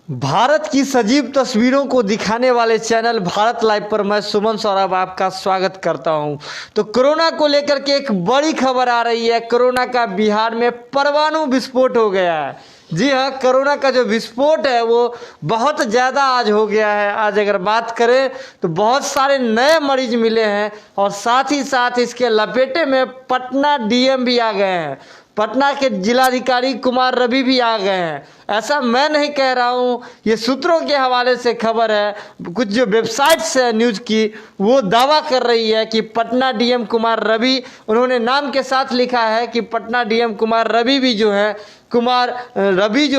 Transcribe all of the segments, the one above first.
भारत की सजीव तस्वीरों को दिखाने वाले चैनल भारत लाइव पर मैं सुमन सौरभ आपका स्वागत करता हूं। तो कोरोना को लेकर के एक बड़ी खबर आ रही है। कोरोना का बिहार में परमाणु विस्फोट हो गया है। जी हाँ, कोरोना का जो विस्फोट है वो बहुत ज़्यादा आज हो गया है। आज अगर बात करें तो बहुत सारे नए मरीज मिले हैं और साथ ही साथ इसके लपेटे में पटना डीएम भी आ गए हैं। पटना के जिलाधिकारी कुमार रवि भी आ गए हैं। ऐसा मैं नहीं कह रहा हूँ, ये सूत्रों के हवाले से खबर है। कुछ जो वेबसाइट्स है न्यूज़ की वो दावा कर रही है कि पटना डीएम कुमार रवि, उन्होंने नाम के साथ लिखा है कि पटना डीएम कुमार रवि भी जो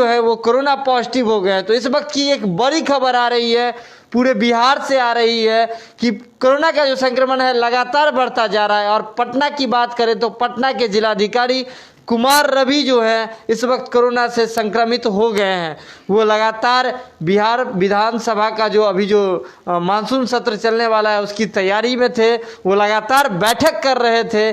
है वो कोरोना पॉजिटिव हो गए हैं। तो इस वक्त की एक बड़ी खबर आ रही है, पूरे बिहार से आ रही है कि कोरोना का जो संक्रमण है लगातार बढ़ता जा रहा है। और पटना की बात करें तो पटना के जिलाधिकारी कुमार रवि जो है इस वक्त कोरोना से संक्रमित हो गए हैं। वो लगातार बिहार विधानसभा का जो अभी जो मानसून सत्र चलने वाला है उसकी तैयारी में थे। वो लगातार बैठक कर रहे थे।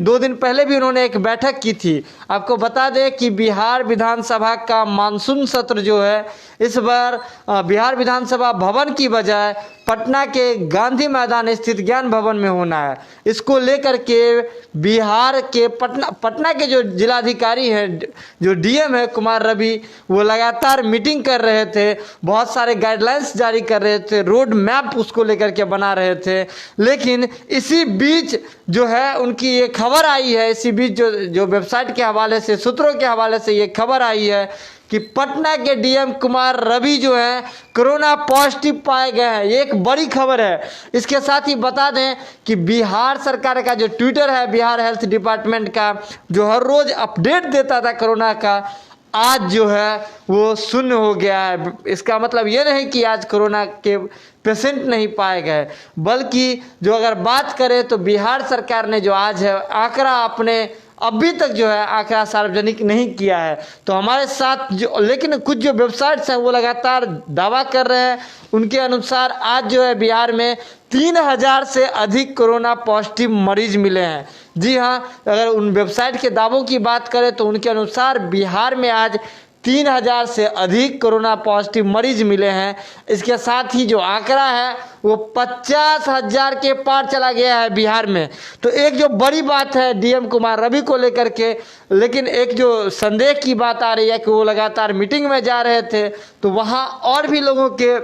दो दिन पहले भी उन्होंने एक बैठक की थी। आपको बता दें कि बिहार विधानसभा का मानसून सत्र जो है इस बार बिहार विधानसभा भवन की बजाय पटना के गांधी मैदान स्थित ज्ञान भवन में होना है। इसको लेकर के बिहार के पटना के जो जिलाधिकारी हैं, जो डीएम है कुमार रवि, वो लगातार मीटिंग कर रहे थे, बहुत सारे गाइडलाइंस जारी कर रहे थे, रोड मैप उसको लेकर के बना रहे थे। लेकिन इसी बीच जो है उनकी ये खबर आई है, इसी बीच जो वेबसाइट के हवाले से, सूत्रों के हवाले से ये खबर आई है कि पटना के डीएम कुमार रवि जो है कोरोना पॉजिटिव पाए गए हैं। ये एक बड़ी खबर है। इसके साथ ही बता दें कि बिहार सरकार का जो ट्विटर है, बिहार हेल्थ डिपार्टमेंट का, जो हर रोज़ अपडेट देता था कोरोना का, आज जो है वो शून्य हो गया है। इसका मतलब ये नहीं कि आज कोरोना के पेशेंट नहीं पाए गए, बल्कि जो अगर बात करें तो बिहार सरकार ने जो आज है आंकड़ा अपने अभी तक जो है आंकड़ा सार्वजनिक नहीं किया है। तो हमारे साथ लेकिन कुछ जो वेबसाइट्स हैं वो लगातार दावा कर रहे हैं। उनके अनुसार आज जो है बिहार में 3000 से अधिक कोरोना पॉजिटिव मरीज मिले हैं। जी हाँ, अगर उन वेबसाइट के दावों की बात करें तो उनके अनुसार बिहार में आज 3000 से अधिक कोरोना पॉजिटिव मरीज मिले हैं। इसके साथ ही जो आंकड़ा है वो 50,000 के पार चला गया है बिहार में। तो एक जो बड़ी बात है डीएम कुमार रवि को लेकर के, लेकिन एक जो संदेह की बात आ रही है कि वो लगातार मीटिंग में जा रहे थे तो वहाँ और भी लोगों के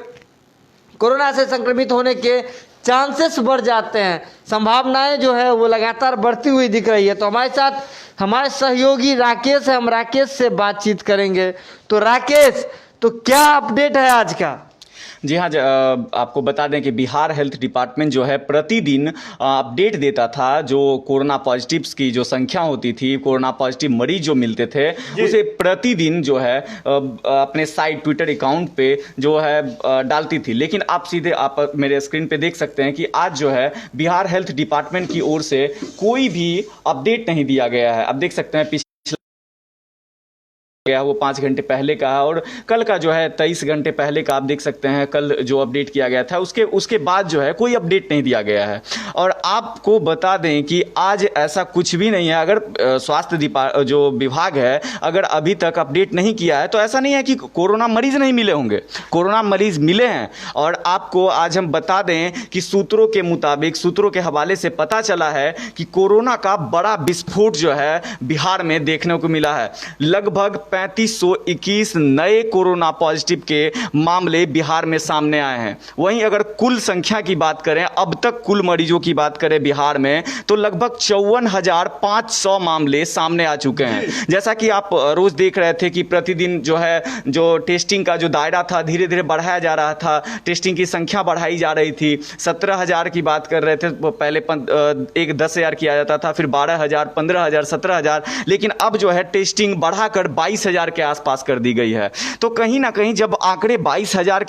कोरोना से संक्रमित होने के चांसेस बढ़ जाते हैं। संभावनाएं जो है वो लगातार बढ़ती हुई दिख रही है। तो हमारे साथ हमारे सहयोगी राकेश है, हम राकेश से बातचीत करेंगे। तो राकेश, तो क्या अपडेट है आज का? जी हाँ, आपको बता दें कि बिहार हेल्थ डिपार्टमेंट जो है प्रतिदिन अपडेट देता था। जो कोरोना पॉजिटिव्स की जो संख्या होती थी, कोरोना पॉजिटिव मरीज जो मिलते थे, उसे प्रतिदिन जो है अपने साइट ट्विटर अकाउंट पे जो है डालती थी। लेकिन आप मेरे स्क्रीन पे देख सकते हैं कि आज जो है बिहार हेल्थ डिपार्टमेंट की ओर से कोई भी अपडेट नहीं दिया गया है। आप देख सकते हैं गया वो 5 घंटे पहले का है और कल का जो है 23 घंटे पहले का आप देख सकते हैं। कल जो अपडेट किया गया था उसके बाद जो है कोई अपडेट नहीं दिया गया है। और आपको बता दें कि आज ऐसा कुछ भी नहीं है। अगर स्वास्थ्य जो विभाग है अगर अभी तक अपडेट नहीं किया है तो ऐसा नहीं है कि कोरोना मरीज नहीं मिले होंगे, कोरोना मरीज मिले हैं। और आपको आज हम बता दें कि सूत्रों के मुताबिक, सूत्रों के हवाले से पता चला है कि कोरोना का बड़ा विस्फोट जो है बिहार में देखने को मिला है। लगभग 3521 नए कोरोना पॉजिटिव के मामले बिहार में सामने आए हैं। वहीं अगर कुल संख्या की बात करें, अब तक कुल मरीजों की बात करें बिहार में, तो लगभग 54,500 मामले सामने आ चुके हैं। जैसा कि आप रोज देख रहे थे कि प्रतिदिन जो है जो टेस्टिंग का जो दायरा था धीरे धीरे बढ़ाया जा रहा था, टेस्टिंग की संख्या बढ़ाई जा रही थी। 17,000 की बात कर रहे थे, पहले 10,000 किया जाता था, फिर 12,000, 15,000, 17,000, लेकिन अब जो है टेस्टिंग बढ़ाकर 22,000 के आसपास कर दी गई है। तो कहीं ना कहीं जब आंकड़े 22,000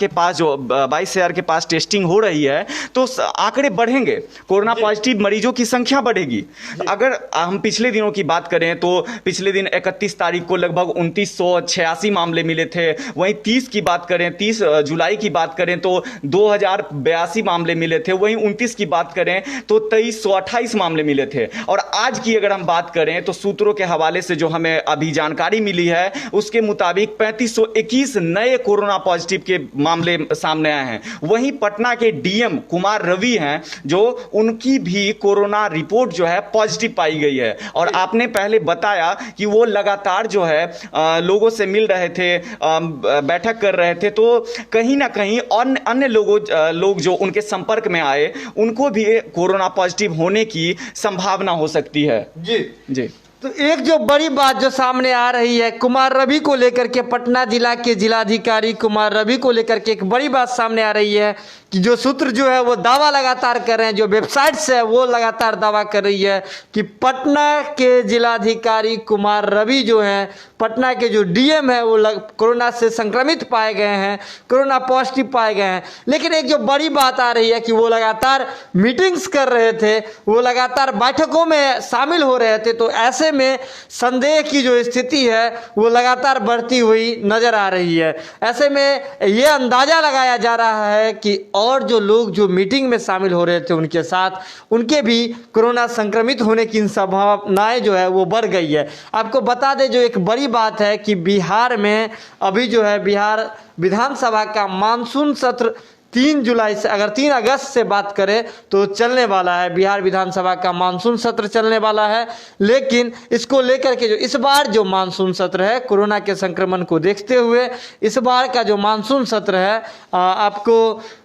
के पास टेस्टिंग हो रही है तो आंकड़े बढ़ेंगे, कोरोना पॉजिटिव मरीजों की संख्या बढ़ेगी। अगर हम पिछले दिनों की बात करें तो पिछले दिन 31 तारीख को लगभग 2986 मामले मिले थे। वहीं 30 की बात करें, 30 जुलाई की बात करें तो 2082 मामले मिले थे। वहीं 29 की बात करें तो 2328 मामले मिले थे। और आज की अगर हम बात करें तो सूत्रों के हवाले से जो हमें अभी जानकारी मिली है है उसके मुताबिक 3521 नए कोरोना पॉजिटिव के मामले सामने आए हैं। वहीं पटना के डीएम कुमार रवि हैं, जो उनकी भी कोरोना रिपोर्ट जो है पॉजिटिव पाई गई है। और आपने पहले बताया कि वो लगातार जो है लोगों से मिल रहे थे, बैठक कर रहे थे, तो कहीं ना कहीं अन्य लोग जो उनके संपर्क में आए उनको भी कोरोना पॉजिटिव होने की संभावना हो सकती है। जी। तो एक जो बड़ी बात जो सामने आ रही है कुमार रवि को लेकर के, पटना जिला के जिलाधिकारी कुमार रवि को लेकर के एक बड़ी बात सामने आ रही है कि जो सूत्र जो है वो दावा लगातार कर रहे हैं, जो वेबसाइट्स है वो लगातार दावा कर रही है कि पटना के जिलाधिकारी कुमार रवि जो हैं, पटना के जो डीएम है वो कोरोना से संक्रमित पाए गए हैं, कोरोना पॉजिटिव पाए गए हैं। लेकिन एक जो बड़ी बात आ रही है कि वो लगातार मीटिंग्स कर रहे थे, वो लगातार बैठकों में शामिल हो रहे थे, तो ऐसे में संदेह की जो स्थिति है वो लगातार बढ़ती हुई नजर आ रही है। ऐसे में ये अंदाजा लगाया जा रहा है कि और जो लोग जो मीटिंग में शामिल हो रहे थे उनके साथ, उनके भी कोरोना संक्रमित होने की संभावनाएं जो है वो बढ़ गई है। आपको बता दें जो एक बड़ी बात है कि बिहार में अभी जो है बिहार विधानसभा का मानसून सत्र 3 जुलाई से, अगर 3 अगस्त से बात करें तो चलने वाला है। बिहार विधानसभा का मानसून सत्र चलने वाला है, लेकिन इसको लेकर के जो इस बार जो मानसून सत्र है, कोरोना के संक्रमण को देखते हुए इस बार का जो मानसून सत्र है आपको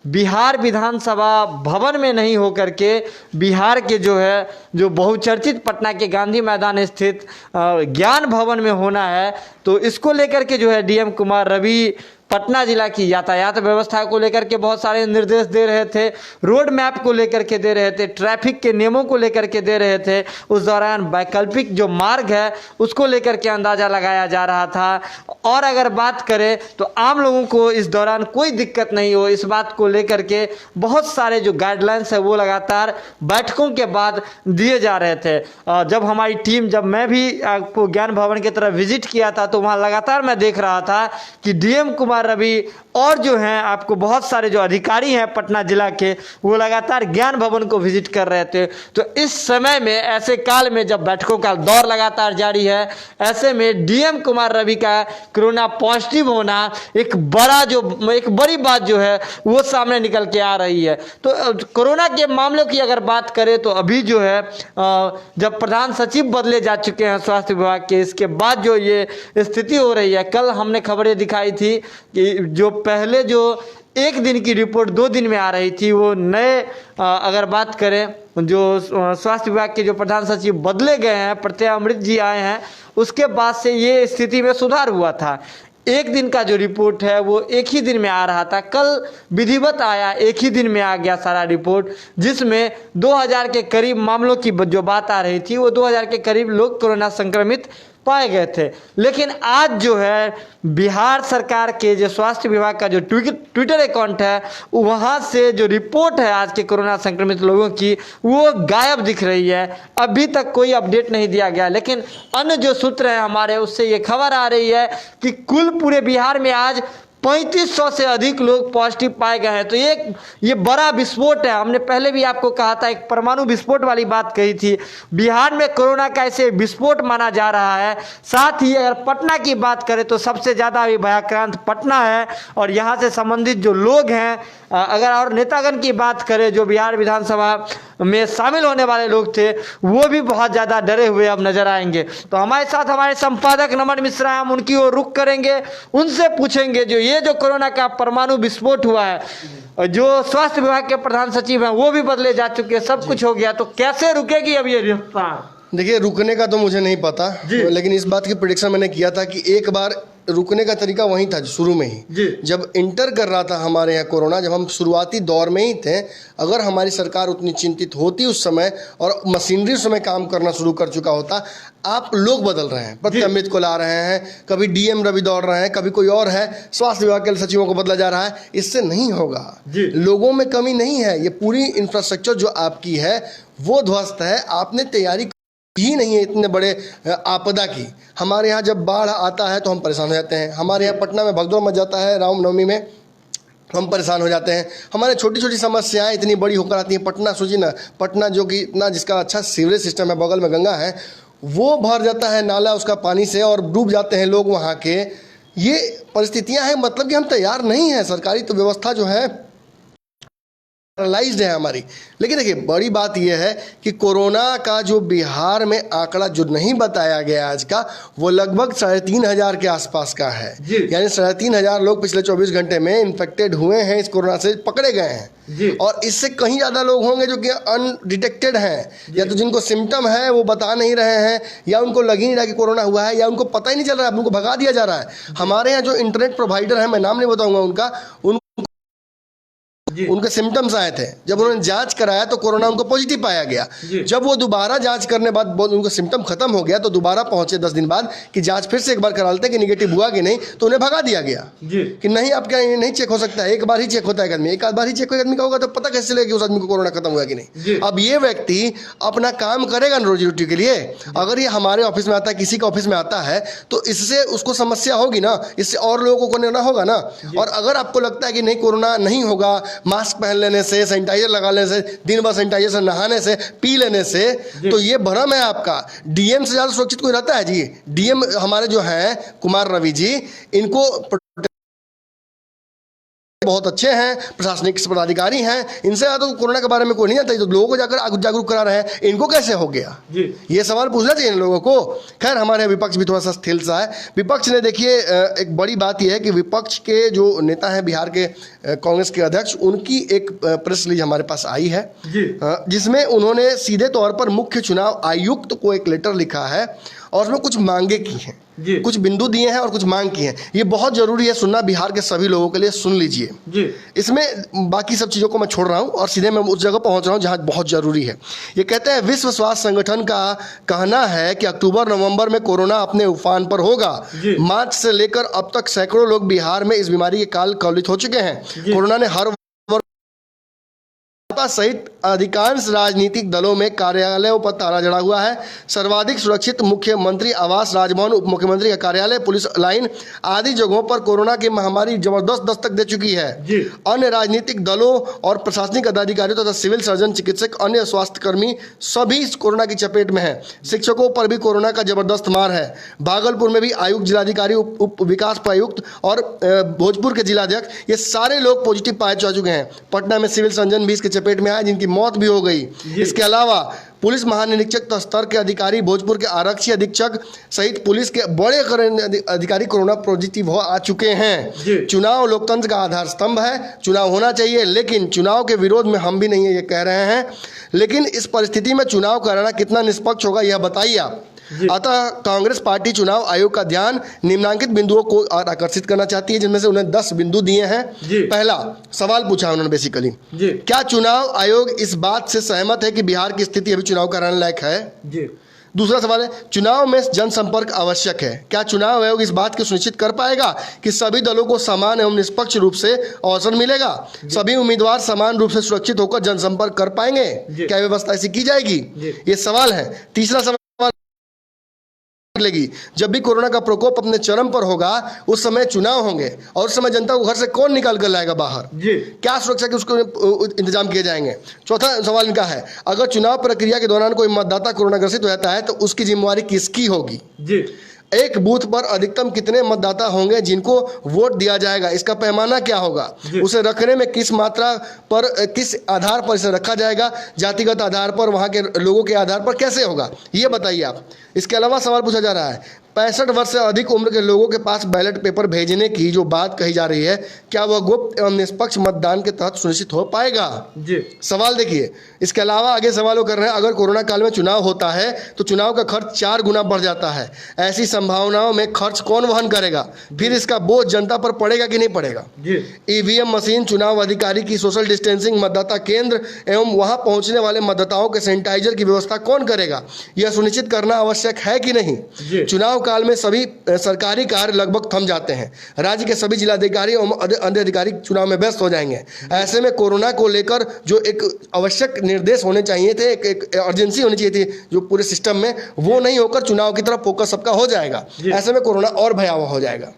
बिहार विधानसभा भवन में नहीं होकर के बिहार के जो है जो बहुचर्चित पटना के गांधी मैदान स्थित ज्ञान भवन में होना है। तो इसको लेकर के जो है डीएम कुमार रवि पटना जिला की यातायात व्यवस्था को लेकर के बहुत सारे निर्देश दे रहे थे, रोड मैप को लेकर के दे रहे थे, ट्रैफिक के नियमों को लेकर के दे रहे थे। उस दौरान वैकल्पिक जो मार्ग है उसको लेकर के अंदाजा लगाया जा रहा था। और अगर बात करें तो आम लोगों को इस दौरान कोई दिक्कत नहीं हो, इस बात को लेकर के बहुत सारे जो गाइडलाइंस है वो लगातार बैठकों के बाद दिए जा रहे थे। जब हमारी टीम, जब मैं भी आपको ज्ञान भवन की तरफ विजिट किया था तो वहाँ लगातार मैं देख रहा था कि डीएम कुमार रवि और जो हैं आपको बहुत सारे जो अधिकारी हैं पटना जिला के, वो लगातार ज्ञान भवन को विजिट कर रहे थे। तो इस समय में, ऐसे काल में जब बैठकों का दौर लगातार जारी है, ऐसे में डीएम कुमार रवि का कोरोना पॉजिटिव होना एक बड़ी बात जो है वो सामने निकल के आ रही है। तो कोरोना के मामलों की अगर बात करें तो अभी जो है जब प्रधान सचिव बदले जा चुके हैं स्वास्थ्य विभाग के, इसके बाद जो ये स्थिति हो रही है, कल हमने खबरें दिखाई थी कि जो पहले जो 1 दिन की रिपोर्ट 2 दिन में आ रही थी, वो नए अगर बात करें जो स्वास्थ्य विभाग के जो प्रधान सचिव बदले गए हैं, प्रत्यय अमृत जी आए हैं, उसके बाद से ये स्थिति में सुधार हुआ था। 1 दिन का जो रिपोर्ट है वो 1 ही दिन में आ रहा था, कल विधिवत आया, 1 ही दिन में आ गया सारा रिपोर्ट, जिसमें 2000 के करीब मामलों की जो बात आ रही थी वो 2000 के करीब लोग कोरोना संक्रमित पाए गए थे। लेकिन आज जो है बिहार सरकार के जो स्वास्थ्य विभाग का जो ट्विटर अकाउंट है, वहाँ से जो रिपोर्ट है आज के कोरोना संक्रमित लोगों की वो गायब दिख रही है। अभी तक कोई अपडेट नहीं दिया गया, लेकिन अन्य जो सूत्र हैं हमारे, उससे ये खबर आ रही है कि कुल पूरे बिहार में आज 3500 से अधिक लोग पॉजिटिव पाए गए हैं। तो ये बड़ा विस्फोट है। हमने पहले भी आपको कहा था, एक परमाणु विस्फोट वाली बात कही थी। बिहार में कोरोना का ऐसे विस्फोट माना जा रहा है। साथ ही अगर पटना की बात करें तो सबसे ज़्यादा अभी भयाक्रांत पटना है, और यहाँ से संबंधित जो लोग हैं, अगर और नेतागण की बात करें जो बिहार विधानसभा में शामिल होने वाले लोग थे, वो भी बहुत ज़्यादा डरे हुए अब नजर आएंगे। तो हमारे साथ हमारे संपादक नमन मिश्रा, हम उनकी ओर रुख करेंगे, उनसे पूछेंगे ये जो कोरोना का परमाणु विस्फोट हुआ है, जो स्वास्थ्य विभाग के प्रधान सचिव हैं वो भी बदले जा चुके हैं, सब कुछ हो गया, तो कैसे रुकेगी अब ये रफ्तार? देखिए, रुकने का तो मुझे नहीं पता, लेकिन इस बात की प्रेडिक्शन मैंने किया था कि एक बार रुकने का तरीका वही था शुरू में ही, जब इंटर कर रहा था हमारे यहाँ कोरोना, जब हम शुरुआती दौर में ही थे। अगर हमारी सरकार उतनी चिंतित होती उस समय और मशीनरी उस समय काम करना शुरू कर चुका होता। आप लोग बदल रहे हैं, प्रत्यय अमृत को ला रहे हैं, कभी डीएम रवि दौड़ रहे हैं, कभी कोई और है, स्वास्थ्य विभाग के सचिवों को बदला जा रहा है। इससे नहीं होगा। लोगों में कमी नहीं है, ये पूरी इंफ्रास्ट्रक्चर जो आपकी है वो ध्वस्त है। आपने तैयारी ही नहीं है इतने बड़े आपदा की। हमारे यहाँ जब बाढ़ आता है तो हम परेशान हो जाते हैं। हमारे यहाँ पटना में भगदड़ मच जाता है रामनवमी में, हम परेशान हो जाते हैं। हमारे छोटी छोटी समस्याएं इतनी बड़ी होकर आती हैं। पटना सोचिए ना, पटना जो कि इतना जिसका अच्छा सीवरेज सिस्टम है, बगल में गंगा है, वो भर जाता है नाला उसका पानी से और डूब जाते हैं लोग वहाँ के। ये परिस्थितियाँ हैं, मतलब कि हम तैयार नहीं हैं। सरकारी तो व्यवस्था जो है पैरालाइज्ड है हमारी। लेकिन देखिए बड़ी बात यह है कि कोरोना का जो बिहार में आंकड़ा जो नहीं बताया गया आज का, वो लगभग 3,500 के आसपास का है। यानी 3,500 लोग पिछले 24 घंटे में इन्फेक्टेड हुए हैं, इस कोरोना से पकड़े गए हैं। और इससे कहीं ज़्यादा लोग होंगे जो कि अनडिटेक्टेड हैं, या तो जिनको सिम्टम है वो बता नहीं रहे हैं, या उनको लग ही नहीं रहा कि कोरोना हुआ है, या उनको पता ही नहीं चल रहा है, उनको भगा दिया जा रहा है। हमारे यहाँ जो इंटरनेट प्रोवाइडर है, मैं नाम नहीं बताऊंगा उनका, उनके सिम्टम्स आए थे। जब उन्होंने जांच कराया तो कोरोना उनको पॉजिटिव पाया गया। जब वो दोबारा जांच करने बाद उनको सिम्टम खत्म हो गया तो दोबारा पहुंचे 10 दिन बाद कि जांच फिर से एक बार करा लेते कि निगेटिव हुआ कि नहीं, तो उन्हें भगा दिया गया कि नहीं, आप क्या नहीं चेक हो सकता है, एक बार ही चेक होता है आदमी, एक आध बार ही चेक आदमी का होगा तो पता कैसे चलेगा कि उस आदमी को कोरोना खत्म हुआ कि नहीं। अब ये व्यक्ति अपना काम करेगा रोजी रोटी के लिए, अगर ये हमारे ऑफिस में आता है, किसी के ऑफिस में आता है, तो इससे उसको समस्या होगी ना, इससे और लोगों को कोरोना होगा ना। और अगर आपको लगता है कि नहीं कोरोना नहीं होगा, मास्क पहन लेने से, सैनिटाइजर लगा लेने से, दिन भर सैनिटाइजर से नहाने से, पी लेने से, तो ये भ्रम है आपका। डीएम से ज्यादा सुरक्षित कोई रहता है जी? डीएम हमारे जो हैं कुमार रवि जी, इनको बहुत अच्छे हैं, प्रशासनिक पदाधिकारी हैं, इनसे ज़्यादा तो कोरोना के बारे में कोई नहीं जानता। तो लोगों को जाकर जागरूक करा रहे हैं, इनको कैसे हो गया ये सवाल पूछना चाहिए इन लोगों को। खैर हमारे विपक्ष भी थोड़ा सा स्थिर सा है। विपक्ष ने देखिए एक बड़ी बात यह है कि विपक्ष के जो नेता हैं बिहार के कांग्रेस के अध्यक्ष, उनकी एक प्रेस रिलीज हमारे पास आई है जिसमें उन्होंने सीधे तौर पर मुख्य चुनाव आयुक्त को एक लेटर लिखा है और उसमें कुछ मांगे की हैं, कुछ बिंदु दिए हैं और कुछ मांग की हैं। ये बहुत जरूरी है सुनना बिहार के सभी लोगों के लिए, सुन लीजिए। इसमें बाकी सब चीज़ों को मैं छोड़ रहा हूँ और सीधे मैं उस जगह पहुँच रहा हूँ जहाँ बहुत जरूरी है। ये कहते हैं विश्व स्वास्थ्य संगठन का कहना है कि अक्टूबर नवंबर में कोरोना अपने उफान पर होगा। मार्च से लेकर अब तक सैकड़ों लोग बिहार में इस बीमारी के काल कवलित हो चुके हैं। कोरोना ने हर सहित अधिकांश राजनीतिक दलों में कार्यालयों पर ताला जड़ा हुआ है। सर्वाधिक सुरक्षित मुख्यमंत्री आवास, राजभवन, उप मुख्यमंत्री का कार्यालय, पुलिस लाइन आदि जगहों पर कोरोना की महामारी जबरदस्त दस्तक दे चुकी है। अन्य राजनीतिक दलों और प्रशासनिक अधिकारियों तथा सिविल सर्जन, चिकित्सक, अन्य स्वास्थ्यकर्मी सभी इस कोरोना की चपेट में हैं। शिक्षकों पर भी कोरोना का जबरदस्त मार है। भागलपुर में भी आयुक्त, जिलाधिकारी, उप विकास आयुक्त और भोजपुर के जिलाध्यक्ष, ये सारे लोग पॉजिटिव पाए जा चुके हैं। पटना में सिविल सर्जन भी इसके चपेट में आए, जिनकी मौत भी हो गई। इसके अलावा पुलिस महानिरीक्षक स्तर के अधिकारी, भोजपुर के आरक्षी अधीक्षक सहित पुलिस के बड़े अधिकारी कोरोना पॉजिटिव हो आ चुके हैं। चुनाव लोकतंत्र का आधार स्तंभ है, चुनाव होना चाहिए, लेकिन चुनाव के विरोध में हम भी नहीं है ये कह रहे हैं। लेकिन इस परिस्थिति में चुनाव कराना कितना निष्पक्ष होगा यह बताइए आप। अतः कांग्रेस पार्टी चुनाव आयोग का ध्यान निम्नांकित बिंदुओं को आकर्षित करना चाहती है, जिनमें से उन्हें 10 बिंदु दिए हैं। पहला सवाल पूछा उन्होंने बेसिकली, क्या चुनाव आयोग इस बात से सहमत है कि बिहार की स्थिति अभी चुनाव कराने लायक है? दूसरा सवाल है, चुनाव में जनसंपर्क आवश्यक है। क्या चुनाव आयोग इस बात की सुनिश्चित कर पाएगा कि सभी दलों को समान एवं निष्पक्ष रूप से अवसर मिलेगा? सभी उम्मीदवार समान रूप से सुरक्षित होकर जनसंपर्क कर पाएंगे? क्या व्यवस्था ऐसी की जाएगी? ये सवाल है। तीसरा सवाल लेगी, जब भी कोरोना का प्रकोप अपने चरम पर होगा उस समय चुनाव होंगे और उस समय जनता को घर से कौन निकाल कर लाएगा बाहर? क्या सुरक्षा के उसको इंतजाम किए जाएंगे? चौथा सवाल इनका है, अगर चुनाव प्रक्रिया के दौरान कोई मतदाता कोरोना ग्रसित हो जाता है तो उसकी जिम्मेवारी किसकी होगी? एक बूथ पर अधिकतम कितने मतदाता होंगे जिनको वोट दिया जाएगा? इसका पैमाना क्या होगा? उसे रखने में किस मात्रा पर, किस आधार पर इसे रखा जाएगा? जातिगत आधार पर, वहाँ के लोगों के आधार पर कैसे होगा? ये बताइए आप। इसके अलावा सवाल पूछा जा रहा है, 65 वर्ष से अधिक उम्र के लोगों के पास बैलेट पेपर भेजने की जो बात कही जा रही है, क्या वह गुप्त एवं निष्पक्ष मतदान के तहत सुनिश्चित हो पाएगा? सवाल देखिए। इसके अलावा आगे सवाल वो कर रहे हैं, अगर कोरोना काल में चुनाव होता है तो चुनाव का खर्च 4 गुना बढ़ जाता है। ऐसी संभावनाओं में खर्च कौन वहन करेगा? फिर इसका बोझ जनता पर पड़ेगा कि नहीं पड़ेगा? ईवीएम मशीन, चुनाव अधिकारी की सोशल डिस्टेंसिंग, मतदाता केंद्र एवं वहां पहुंचने वाले मतदाताओं के सैनिटाइजर की व्यवस्था कौन करेगा? यह सुनिश्चित करना आवश्यक है कि नहीं? चुनाव काल में सभी सरकारी कार्य लगभग थम जाते हैं। राज्य के सभी जिलाधिकारी और अन्य अधिकारी चुनाव में व्यस्त हो जाएंगे। ऐसे में कोरोना को लेकर जो एक आवश्यक निर्देश होने चाहिए थे, एक अर्जेंसी होनी चाहिए थी जो पूरे सिस्टम में, वो नहीं होकर चुनाव की तरफ फोकस सबका हो जाएगा। ऐसे में कोरोना और भयावह हो जाएगा।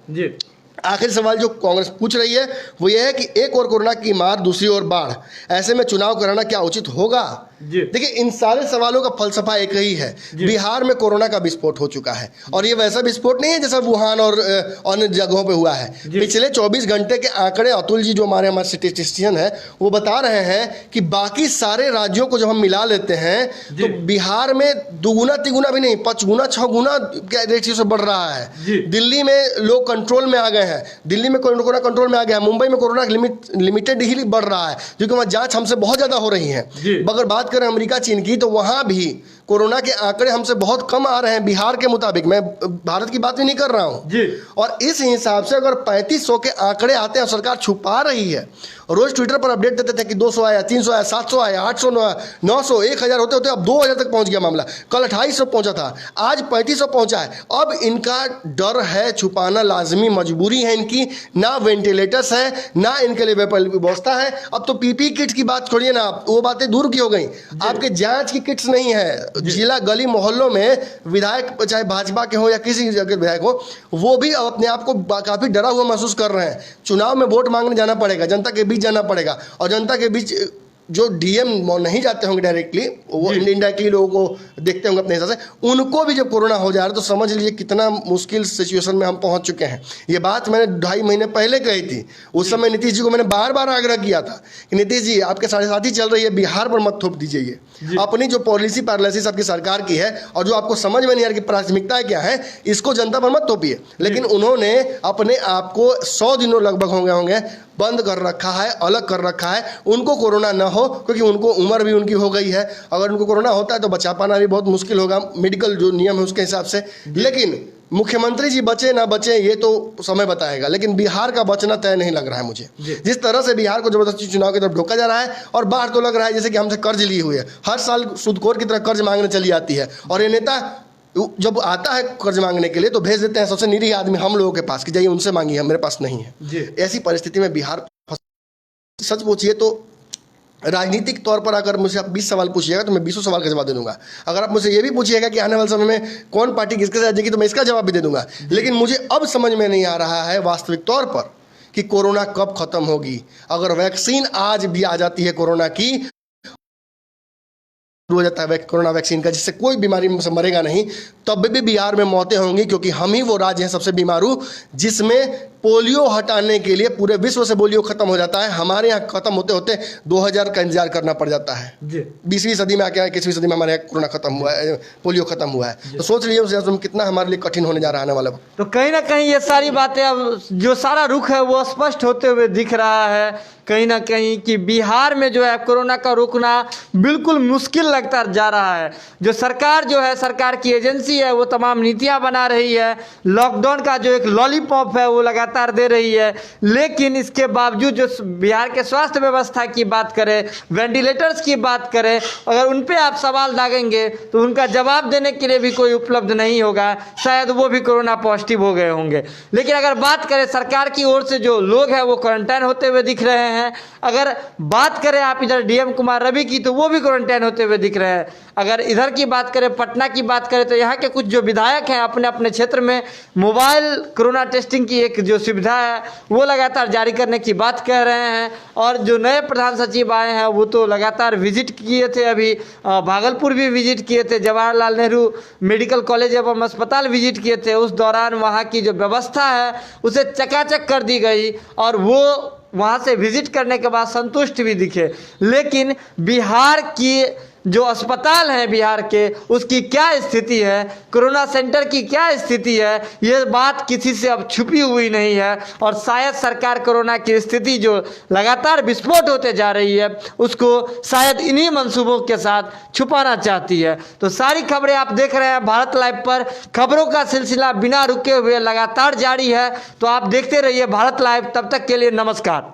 आखिरी सवाल जो कांग्रेस पूछ रही है वो ये है कि एक और कोरोना की मार, दूसरी ओर बाढ़, ऐसे में चुनाव कराना क्या उचित होगा? देखिए, इन सारे सवालों का फलसफा एक ही है, बिहार में कोरोना का विस्फोट हो चुका है और ये वैसा विस्फोट नहीं है जैसा वुहान और अन्य जगहों पे हुआ है। पिछले 24 घंटे के आंकड़े अतुल जी जो हमारे स्टैटिस्टिशियन है वो बता रहे हैं कि बाकी सारे राज्यों को जब हम मिला लेते हैं तो बिहार में दुगुना तिगुना भी नहीं, 5 गुना 6 गुना रेशियो से बढ़ रहा है। दिल्ली में लोग कंट्रोल में आ गए हैं, दिल्ली में कोरोना कंट्रोल में आ गया है, मुंबई में कोरोना लिमिटेड ही बढ़ रहा है क्योंकि वहाँ जांच हमसे बहुत ज़्यादा हो रही है। अगर बात करें अमेरिका चीन की तो वहाँ भी कोरोना के आंकड़े हमसे बहुत कम आ रहे हैं बिहार के मुताबिक, मैं भारत की बात भी नहीं कर रहा हूँ। और इस हिसाब से अगर 3500 के आंकड़े आते हैं, सरकार छुपा रही है, रोज ट्विटर पर अपडेट देते थे कि 200 आया, 300 आया, 700 आया, 800 900 1000 होते होते अब 2000 तक पहुंच गया मामला। कल 2800 पहुंचा था, आज 3500 पहुंचा है। अब इनका डर है, छुपाना लाजमी मजबूरी है इनकी, ना वेंटिलेटर्स है ना इनके लिए व्यवस्था है। अब तो पीपी किट्स की बात छोड़िए ना, वो बातें दूर की हो गई, आपके जांच की किट्स नहीं है। जिला गली मोहल्लों में विधायक चाहे भाजपा के हो या किसी जगह विधायक हो, वो भी अपने आप को काफी डरा हुआ महसूस कर रहे हैं। चुनाव में वोट मांगने जाना पड़ेगा, जनता के बीच जाना पड़ेगा, और जनता के बीच जो डीएम नहीं जाते होंगे डायरेक्टली, वो इनडायरेक्टली लोगों को देखते होंगे अपने हिसाब से, उनको भी जब कोरोना हो जा रहा है तो समझ लीजिए कितना मुश्किल सिचुएशन में हम पहुंच चुके हैं। ये बात मैंने 2.5 महीने पहले कही थी, उस समय नीतीश जी को मैंने बार बार आग्रह किया था कि नीतीश जी आपके 7.5 चल रही है, बिहार पर मत थोप दीजिए। अपनी जो पॉलिसी पैरालिसिस आपकी सरकार की है और जो आपको समझ में नहीं आ रही कि प्राथमिकताएं क्या है, इसको जनता पर मत थोपिए। लेकिन उन्होंने अपने आप को 100 दिनों लगभग होंगे बंद कर रखा है, अलग कर रखा है। उनको कोरोना ना हो क्योंकि उनको उम्र भी उनकी हो गई है, अगर उनको कोरोना होता है तो बचा पाना भी बहुत मुश्किल होगा, मेडिकल जो नियम है उसके हिसाब से। लेकिन मुख्यमंत्री जी बचे ना बचे ये तो समय बताएगा, लेकिन बिहार का बचना तय नहीं लग रहा है मुझे। जिस तरह से बिहार को जबरदस्ती चुनाव की तरफ ढोका जा रहा है, और बाहर तो लग रहा है जैसे कि हमसे कर्ज लिए हुए है, हर साल सूदखोर की तरह कर्ज मांगने चली आती है। और ये नेता जब आता है कर्ज मांगने के लिए तो भेज देते हैं सबसे निरीह आदमी हम लोगों के पास कि जाइए उनसे मांगिए, मेरे पास नहीं है। ऐसी परिस्थिति में बिहार, सच पूछिए तो राजनीतिक तौर पर अगर मुझसे आप 20 सवाल पूछिएगा तो मैं 20 सवाल का जवाब दे दूंगा। अगर आप मुझसे ये भी पूछिएगा कि आने वाले समय में कौन पार्टी किसके साथ जाएगी तो मैं इसका जवाब भी दे दूंगा। लेकिन मुझे अब समझ में नहीं आ रहा है वास्तविक तौर पर कि कोरोना कब खत्म होगी। अगर वैक्सीन आज भी आ जाती है कोरोना की, हो जाता है कोरोना वैक्सीन का, जिससे कोई बीमारी से मरेगा नहीं, तब भी बिहार में मौतें होंगी, क्योंकि हम ही वो राज्य हैं सबसे बीमारू जिसमें पोलियो हटाने के लिए पूरे विश्व से पोलियो खत्म हो जाता है, हमारे यहाँ खत्म होते होते 2000 का इंतजार करना पड़ जाता है। 20वीं सदी में आके 21वीं सदी में हमारे यहाँ कोरोना खत्म हुआ है, पोलियो खत्म हुआ है। तो सोच लीजिए उसे कितना हमारे लिए कठिन होने जा रहा है आने वाला। तो कहीं ना कहीं ये सारी बातें, अब जो सारा रुख है वो स्पष्ट होते हुए दिख रहा है कहीं ना कहीं कि बिहार में जो है कोरोना का रोकना बिल्कुल मुश्किल लगता जा रहा है। जो सरकार जो है, सरकार की एजेंसी है, वो तमाम नीतियां बना रही है, लॉकडाउन का जो एक लॉलीपॉप है वो लगातार दे रही है, लेकिन इसके बावजूद जो बिहार के स्वास्थ्य व्यवस्था की बात करें, वेंटिलेटर्स की बात करें, अगर उन पे आप सवाल दागेंगे तो उनका जवाब देने के लिए भी कोई उपलब्ध नहीं होगा, शायद वो भी कोरोना पॉजिटिव हो गए होंगे। लेकिन अगर बात करें सरकार की ओर से जो लोग हैं वो क्वारंटाइन होते हुए दिख रहे हैं, अगर बात करें आप इधर डीएम कुमार रवि की तो वो भी क्वारंटाइन होते हुए दिख रहे हैं। अगर इधर की बात करें, पटना की बात करें, तो यहाँ के कुछ जो विधायक हैं अपने अपने क्षेत्र में मोबाइल कोरोना टेस्टिंग की एक जो सुविधा है वो लगातार जारी करने की बात कह रहे हैं। और जो नए प्रधान सचिव आए हैं वो तो लगातार विजिट किए थे, अभी भागलपुर भी विजिट किए थे, जवाहरलाल नेहरू मेडिकल कॉलेज एवं अस्पताल विजिट किए थे। उस दौरान वहाँ की जो व्यवस्था है उसे चकाचक कर दी गई और वो वहाँ से विजिट करने के बाद संतुष्ट भी दिखे। लेकिन बिहार की जो अस्पताल हैं बिहार के, उसकी क्या स्थिति है, कोरोना सेंटर की क्या स्थिति है, ये बात किसी से अब छुपी हुई नहीं है। और शायद सरकार कोरोना की स्थिति जो लगातार विस्फोट होते जा रही है उसको शायद इन्हीं मंसूबों के साथ छुपाना चाहती है। तो सारी खबरें आप देख रहे हैं भारत लाइव पर, खबरों का सिलसिला बिना रुके हुए लगातार जारी है। तो आप देखते रहिए भारत लाइव। तब तक के लिए नमस्कार।